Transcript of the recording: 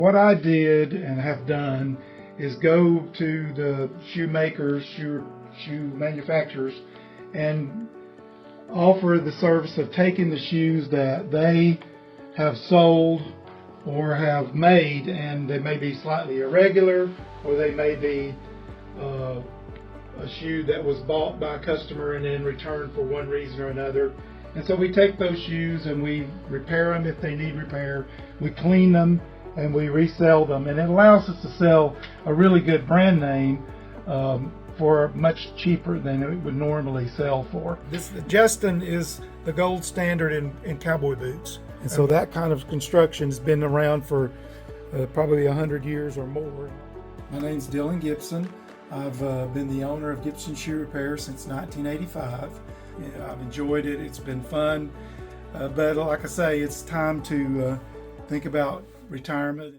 What I did and have done is go to the shoemakers, shoe manufacturers, and offer the service of taking the shoes that they have sold or have made, and they may be slightly irregular, or they may be a shoe that was bought by a customer and then returned for one reason or another. And so we take those shoes and we repair them if they need repair. We clean them and we resell them, and it allows us to sell a really good brand name for much cheaper than it would normally sell for. The Gibson is the gold standard in cowboy boots, and so that kind of construction has been around for probably 100 years or more. My name's Dylan Gibson. I've been the owner of Gibson Shoe Repair since 1985. I've enjoyed it. It's been fun, but like I say, it's time to think about retirement.